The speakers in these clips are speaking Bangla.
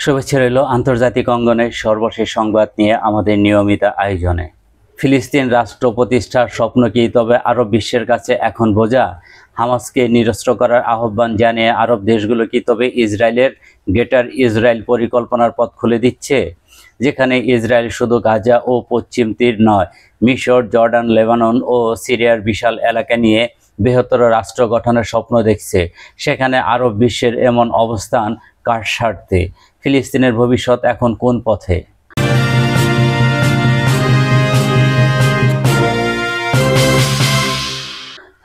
শুভেচ্ছা রইল আন্তর্জাতিক অঙ্গনের সর্বশেষ সংবাদ নিয়ে আমাদের নিয়মিত আয়োজনে। ফিলিস্তিন রাষ্ট্র প্রতিষ্ঠার স্বপ্ন কি তবে আরব বিশ্বের কাছে এখন বোঝা? হামাসকে নিরস্ত্র করার আহ্বান জানিয়ে আরব দেশগুলো কি তবে ইসরায়েলের গ্রেটার ইসরায়েল পরিকল্পনার পথ খুলে দিচ্ছে, যেখানে ইসরায়েল শুধু গাজা ও পশ্চিম তীর নয়, মিশর, জর্ডান, লেবানন ও সিরিয়ার বিশাল এলাকা নিয়ে বৃহত্তর রাষ্ট্র গঠনের স্বপ্ন দেখছে? সেখানে আরব বিশ্বের এমন অবস্থান কার স্বার্থে? ফিলিস্তিনের ভবিষ্যৎ এখন কোন পথে?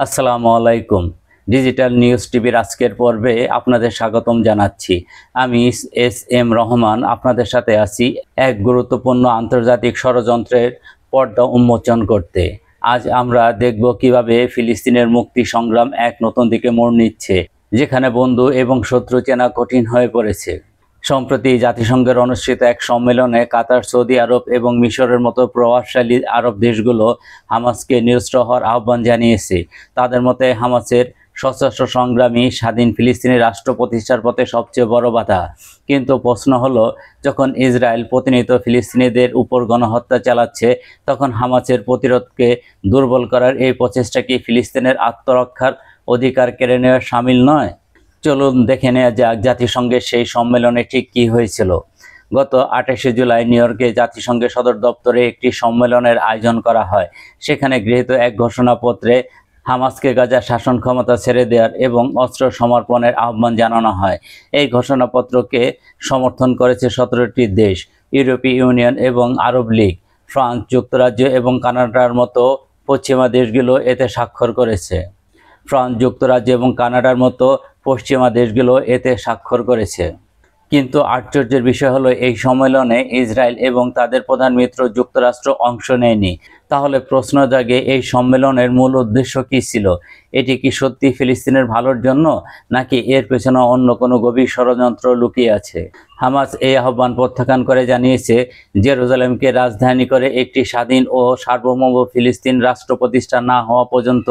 আসসালামু আলাইকুম। ডিজিটাল নিউজ টিভির আজকের পর্বে আপনাদের স্বাগতম জানাচ্ছি। আমি এস.এম. রহমান আপনাদের সাথে আছি এক গুরুত্বপূর্ণ আন্তর্জাতিক ষড়যন্ত্রের পর্দা উন্মোচন করতে। আজ আমরা দেখব কিভাবে ফিলিস্তিনের মুক্তি সংগ্রাম এক নতুন দিকে মোড় নিচ্ছে, যেখানে বন্ধু এবং শত্রু চেনা কঠিন হয়ে পড়েছে। সম্প্রতি জাতিসংঘের অনুষ্ঠিত এক সম্মেলনে কাতার, সৌদি আরব এবং মিশরের মতো প্রভাবশালী আরব দেশগুলো হামাসকে নিরস্ত্র হওয়ার আহ্বান জানিয়েছে। তাদের মতে হামাসের সশস্ত্র সংগ্রামী স্বাধীন ফিলিস্তিনি রাষ্ট্র প্রতিষ্ঠার পথে সবচেয়ে বড় বাধা। কিন্তু প্রশ্ন হলো, যখন ইসরায়েল প্রতিনিয়ত ফিলিস্তিনিদের উপর গণহত্যা চালাচ্ছে, তখন হামাসের প্রতিরোধকে দুর্বল করার এই প্রচেষ্টা কি ফিলিস্তিনের আত্মরক্ষার অধিকার কেড়ে নেওয়ার শামিল নয়? চলুন দেখে নেওয়া যাক জাতিসংঘের সেই সম্মেলনে ঠিক কী হয়েছিল। গত 28শে জুলাই নিউ ইয়র্কে জাতিসংঘের সদর দপ্তরে একটি সম্মেলনের আয়োজন করা হয়। সেখানে গৃহীত এক ঘোষণাপত্রে হামাসকে গাজার শাসন ক্ষমতা ছেড়ে দেওয়ার এবং অস্ত্র সমর্পণের আহ্বান জানানো হয়। এই ঘোষণাপত্রকে সমর্থন করেছে 17টি দেশ, ইউরোপীয় ইউনিয়ন এবং আরব লীগ। ফ্রান্স, যুক্তরাজ্য এবং কানাডার মতো পশ্চিমা দেশগুলো এতে স্বাক্ষর করেছে। কিন্তু আশ্চর্যের বিষয় হলো, এই সম্মেলনে ইসরায়েল এবং তাদের প্রধান মিত্র যুক্তরাষ্ট্র অংশ নেয়নি। তাহলে প্রশ্ন জাগে, এই সম্মেলনের মূল উদ্দেশ্য কী ছিল? এটি কি সত্যি ফিলিস্তিনের ভালোর জন্য, নাকি এর পেছনে অন্য কোনো গভীর ষড়যন্ত্র লুকিয়ে আছে? হামাস এই আহ্বান প্রত্যাখ্যান করে জানিয়েছে, জেরুজালেমকে রাজধানী করে একটি স্বাধীন ও সার্বভৌম ফিলিস্তিন রাষ্ট্র প্রতিষ্ঠা না হওয়া পর্যন্ত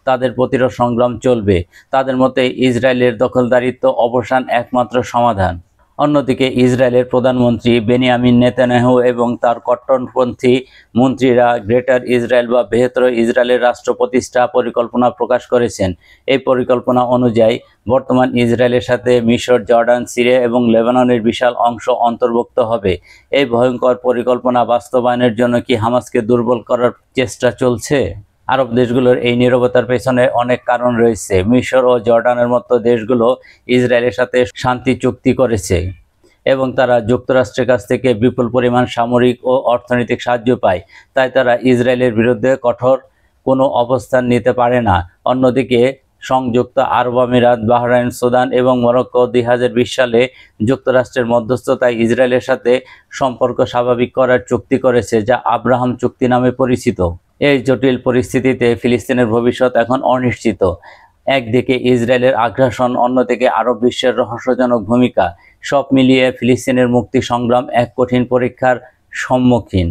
তাদের প্রতিরোধ সংগ্রাম চলবে। তাদের মতে ইসরায়েলের দখলদারিত্ব অবসান একমাত্র সমাধান। অন্যদিকে ইসরায়েলের প্রধানমন্ত্রী বেনিয়ামিন নেতানিয়াহু এবং তার কট্টরপন্থী মন্ত্রীরা গ্রেটার ইসরায়েল বা বৃহত্তর ইসরায়েলের রাষ্ট্র প্রতিষ্ঠা পরিকল্পনা প্রকাশ করেছেন। এই পরিকল্পনা অনুযায়ী বর্তমান ইসরায়েলের সাথে মিশর, জর্ডান, সিরিয়া এবং লেবাননের বিশাল অংশ অন্তর্ভুক্ত হবে। এই ভয়ঙ্কর পরিকল্পনা বাস্তবায়নের জন্য কি হামাসকে দুর্বল করার চেষ্টা চলছে? আরব দেশগুলোর এই নীরবতার পেছনে অনেক কারণ রয়েছে। মিশর ও জর্ডানের মতো দেশগুলো ইসরায়েলের সাথে শান্তি চুক্তি করেছে এবং তারা যুক্তরাষ্ট্রের কাছ থেকে বিপুল পরিমাণ সামরিক ও অর্থনৈতিক সাহায্য পায়। তাই তারা ইসরায়েলের বিরুদ্ধে কঠোর কোনো অবস্থান নিতে পারে না। অন্যদিকে সংযুক্ত আরব আমিরাত, বাহরাইন, সুদান এবং মরক্কো 2020 সালে যুক্তরাষ্ট্রের মধ্যস্থতায় ইসরায়েলের সাথে সম্পর্ক স্বাভাবিক করার চুক্তি করেছে, যা আব্রাহাম চুক্তি নামে পরিচিত। এই জটিল পরিস্থিতিতে ফিলিস্তিনের ভবিষ্যৎ এখন অনিশ্চিত। একদিকে ইসরায়েলের আগ্রাসন, অন্যদিকে আরব বিশ্বের রহস্যজনক ভূমিকা। সব মিলিয়ে ফিলিস্তিনের মুক্তি সংগ্রাম এক কঠিন পরীক্ষার সম্মুখীন।